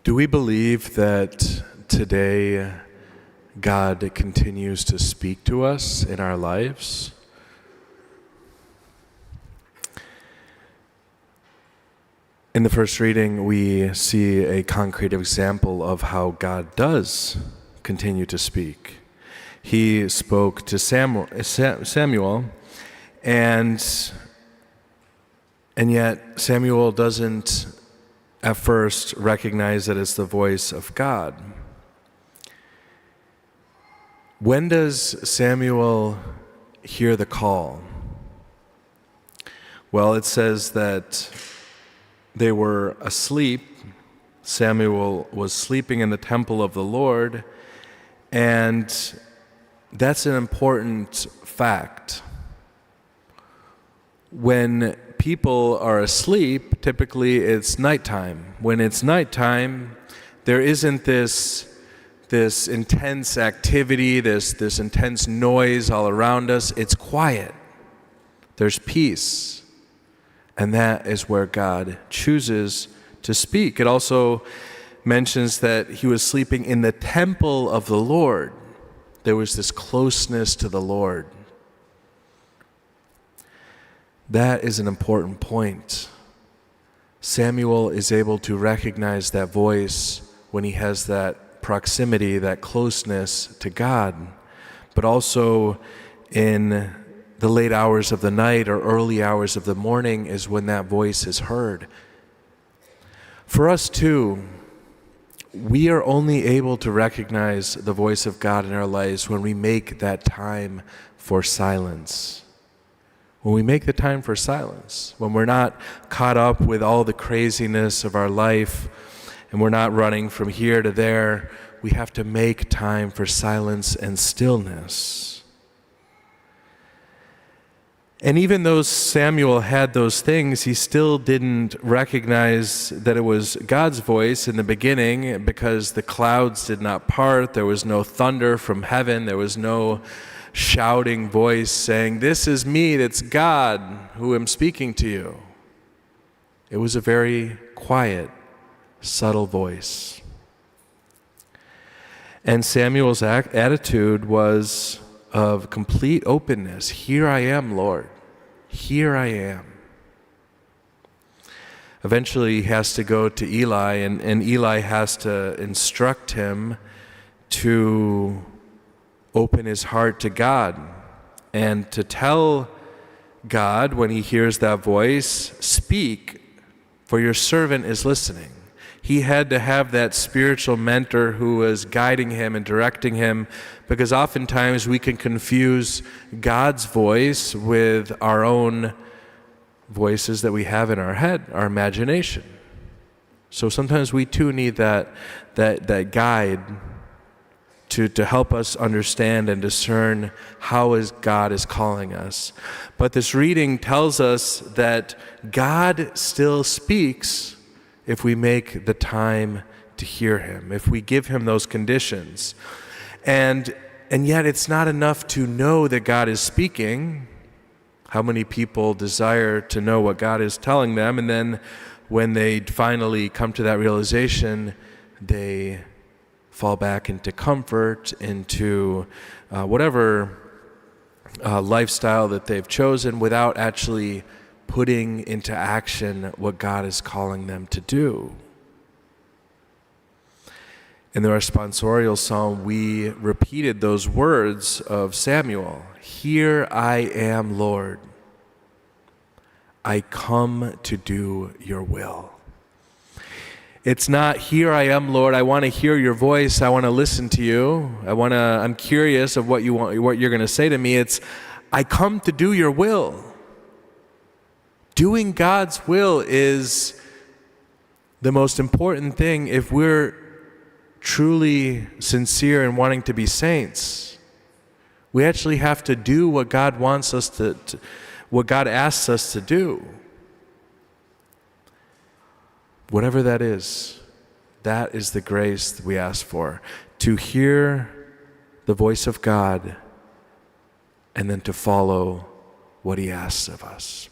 Do we believe that today God continues to speak to us in our lives? In the first reading, we see a concrete example of how God does continue to speak. He spoke to Samuel, and yet Samuel doesn't at first recognize that it's the voice of God. When does Samuel hear the call? Well, it says that they were asleep. Samuel was sleeping in the temple of the Lord, and that's an important fact. When people are asleep, typically it's nighttime. When it's nighttime, there isn't this intense activity, this intense noise all around us. It's quiet. There's peace. And that is where God chooses to speak. It also mentions that he was sleeping in the temple of the Lord. There was this closeness to the Lord. That is an important point. Samuel is able to recognize that voice when he has that proximity, that closeness to God, but also in the late hours of the night or early hours of the morning is when that voice is heard. For us too, we are only able to recognize the voice of God in our lives when we make that time for silence. When we make the time for silence, when we're not caught up with all the craziness of our life and we're not running from here to there, we have to make time for silence and stillness. And even though Samuel had those things, he still didn't recognize that it was God's voice in the beginning because the clouds did not part, there was no thunder from heaven, there was no shouting voice saying, "This is me, that's God who am speaking to you." It was a very quiet, subtle voice. And Samuel's attitude was of complete openness. Here I am, Lord. Here I am. Eventually he has to go to Eli, and Eli has to instruct him to open his heart to God and to tell God when he hears that voice, "Speak, for your servant is listening." He had to have that spiritual mentor who was guiding him and directing him, because oftentimes we can confuse God's voice with our own voices that we have in our head, our imagination. So sometimes we too need that guide to help us understand and discern how God is calling us. But this reading tells us that God still speaks if we make the time to hear him, if we give him those conditions. And yet it's not enough to know that God is speaking. How many people desire to know what God is telling them, and then when they finally come to that realization, they fall back into comfort, into whatever lifestyle that they've chosen without actually putting into action what God is calling them to do. In the responsorial psalm, we repeated those words of Samuel. "Here I am, Lord. I come to do your will." It's not, "Here I am, Lord, I want to hear your voice, I want to listen to you, I'm curious of what you're going to say to me." It's, "I come to do your will." Doing God's will is the most important thing if we're truly sincere in wanting to be saints. We actually have to do what God wants us what God asks us to do. Whatever that is the grace that we ask for. To hear the voice of God and then to follow what he asks of us.